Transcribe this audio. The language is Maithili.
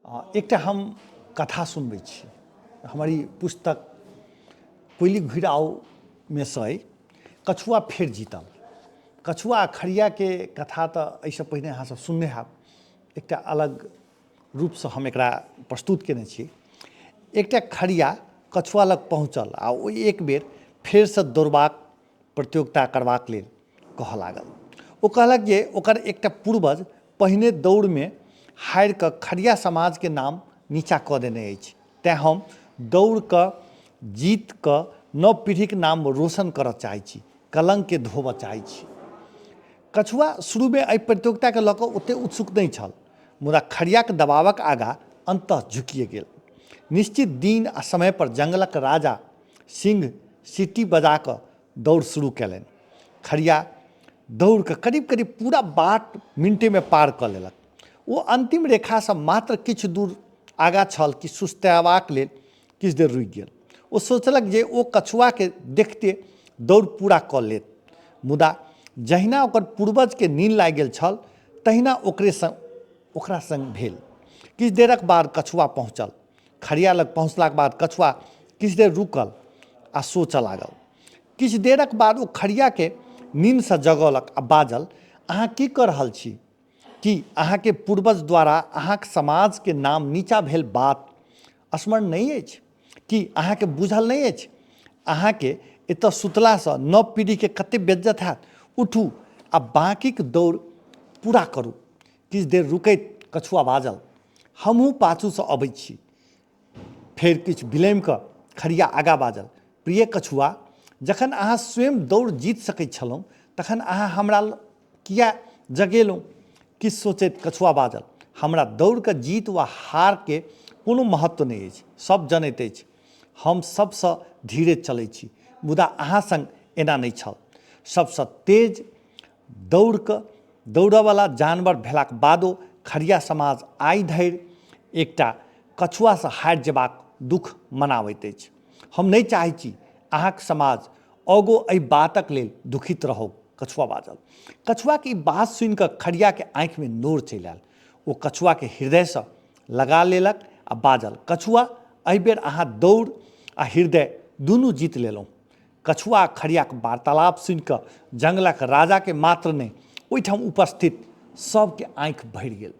एकटा हम कथा सुनबै छी। हमारी पुस्तक कोयली घुरि आओ में से कछुआ फेर जीतल। कछुआ आ खड़िया के कथा तो एहिसँ पहिने अहाँ सब सुनने हैब। एकटा अलग रूप से हम एकरा प्रस्तुत केने छी। एकटा खड़िया कछुआ लग पहुँचल आ ओ एक बेर फेर से दौड़बाक प्रतियोगिता करबाक लेल कहऽ लागल। ओ कहलक जे ओकर एकटा पूर्वज पहिने दौड़ में हारि कऽ खड़िया समाज के नाम नीचा कऽ देने अछि, तेँ हम दौड़ कऽ जीत कऽ नव पीढ़ी के नाम रोशन करऽ चाहै छी, कलंक के धोबऽ चाहै छी। कछुआ शुरू में एहि प्रतियोगिता के लऽ कऽ ओतेक उत्सुक नहीं छल, मुदा खड़िया के दबावक आगा अंततः झुकिए गेल। निश्चित दिन आ समय पर जंगलक राजा सिंह सीटी बजा कऽ दौड़ शुरू कयलनि। खड़िया दौड़ कऽ करीब करीब पूरा बाट मिनटे में पार कऽ लेलक। ओ अंतिम रेखा से मात्र किछु दूर आगा छल कि सुस्तयबाक लेल किछु देर रुकि गेल। ओ सोचलक जे ओ कछुआ के देखते दौड़ पूरा कऽ लेत, मुदा जहिना ओकर पूर्वज के नींद लागि गेल छल तहिना ओकरा संग भेल। किछु देरक बाद कछुआ पहुँचल। खड़िया लग पहुँचलाक बाद कछुआ किछु देर रुकल आ सोचऽ लागल। किछु देरक बाद ओ खड़िया के नींद से जगौलक आ बाजल, अहाँ की कऽ रहल छी? कि अहाँ के पूर्वज द्वारा अहाँ के समाज के नाम नीचा भेल बात स्मरण नहीं अछि? कि अहाँ के बुझल नहीं अछि अहाँ के एतऽ सुतला से नव पीढ़ी के कते बेइज्जत हैत? उठू आ बाँकीक दौड़ पूरा करू। किछु देर रुकैत कछुआ बाजल, हमहूँ पाछू से अबै छी। फेर किछु विलम्ब कऽ खड़िया आगा बाजल, प्रिय कछुआ, जखन अहाँ स्वयं दौड़ जीत सकैत छलहुँ तखन अहाँ हमरा किया जगेलहुँ? किछु सोचैत कछुआ बाजल, हमरा दौड़ कऽ जीत वा हार के कोनो महत्व नहीं अछि। सब जनैत अछि हम सबसँ धीरे चलै छी, मुदा अहाँ संग एना नहीं छल। सबसँ तेज दौड़यवला जानवर भेलाक बादो खड़िया समाज आइ धरि एकटा कछुआ से हारि जेबाक दुख मनाबैत अछि। हम नहीं चाहै छी अहाँक समाज आगो एहि बातक लेल दुखित रहौ। कछुआ बाजल। कछुआ के ई बात सुनि कऽ खड़िया के आँखि में नोर चलि आयल। ओ कछुआ के हृदय से लगा लेलक आ बाजल, कछुआ, एहि बेर अहाँ दौड़ आ हृदय दुनू जीत लेलहुँ। कछुआ आ खड़िया के वार्तालाप सुनि कऽ जंगलक राजा के मात्र नहीं, ओहिठाम उपस्थित सबके आँखि भरि गेल।